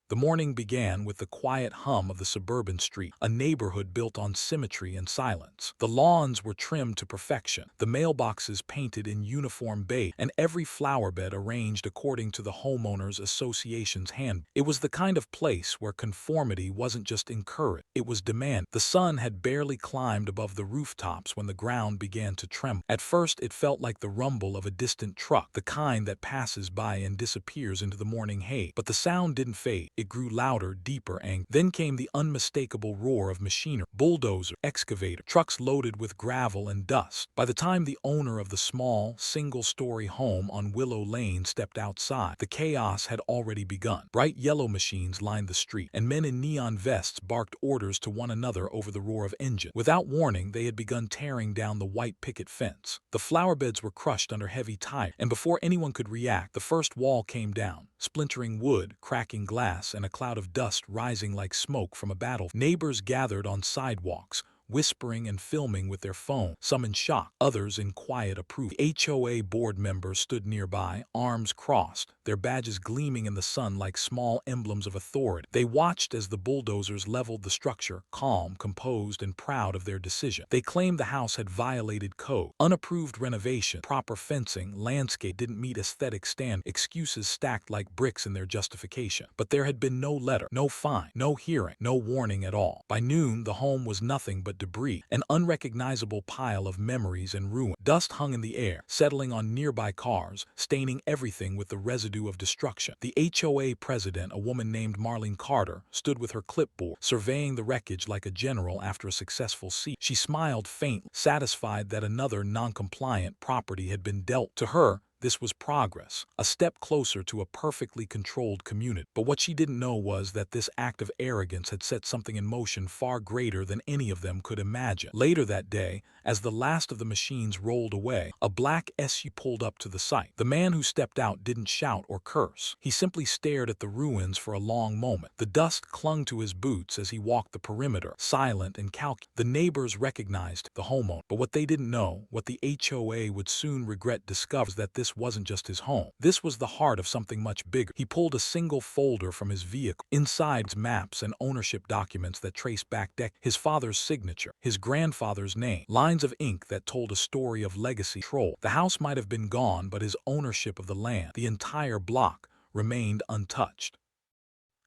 The morning began with the quiet hum of the suburban street, a neighborhood built on symmetry and silence. The lawns were trimmed to perfection, the mailboxes painted in uniform beige, and every flower bed arranged according to the homeowners association's hand. It was the kind of place where conformity wasn't just encouraged, it was demanded. The sun had barely climbed above the rooftops when the ground began to tremble. At first it felt like the rumble of a distant truck, the kind that passes by and disappears into the morning haze. But the sound didn't fade. It grew louder, deeper, and then came the unmistakable roar of machinery, bulldozer, excavator, trucks loaded with gravel and dust. By the time the owner of the small, single-story home on Willow Lane stepped outside, the chaos had already begun. Bright yellow machines lined the street, and men in neon vests barked orders to one another over the roar of engines. Without warning, they had begun tearing down the white picket fence. The flower beds were crushed under heavy tires, and before anyone could react, the first wall came down, splintering wood, cracking glass, and a cloud of dust rising like smoke from a battle. Neighbors gathered on sidewalks, whispering and filming with their phones, some in shock, others in quiet approval. The HOA board members stood nearby, arms crossed, their badges gleaming in the sun like small emblems of authority. They watched as the bulldozers leveled the structure, calm, composed, and proud of their decision. They claimed the house had violated code, unapproved renovation, proper fencing, landscape didn't meet aesthetic standards, excuses stacked like bricks in their justification. But there had been no letter, no fine, no hearing, no warning at all. By noon, the home was nothing but debris, an unrecognizable pile of memories and ruin. Dust hung in the air, settling on nearby cars, staining everything with the residue of destruction. The HOA president, a woman named Marlene Carter, stood with her clipboard, surveying the wreckage like a general after a successful siege. She smiled faintly, satisfied that another non-compliant property had been dealt. To her, this was progress, a step closer to a perfectly controlled community. But what she didn't know was that this act of arrogance had set something in motion far greater than any of them could imagine. Later that day, as the last of the machines rolled away, a black SUV pulled up to the site. The man who stepped out didn't shout or curse. He simply stared at the ruins for a long moment. The dust clung to his boots as he walked the perimeter, silent and calculated. The neighbors recognized the homeowner, but what they didn't know, what the HOA would soon regret discovering, that this wasn't just his home. This was the heart of something much bigger. He pulled a single folder from his vehicle. Inside, maps and ownership documents that traced back his father's signature, his grandfather's name, lines of ink that told a story of legacy control. The house might have been gone, but his ownership of the land, the entire block, remained untouched.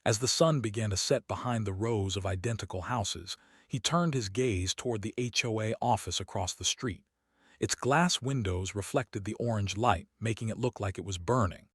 As the sun began to set behind the rows of identical houses, he turned his gaze toward the HOA office across the street. Its glass windows reflected the orange light, making it look like it was burning.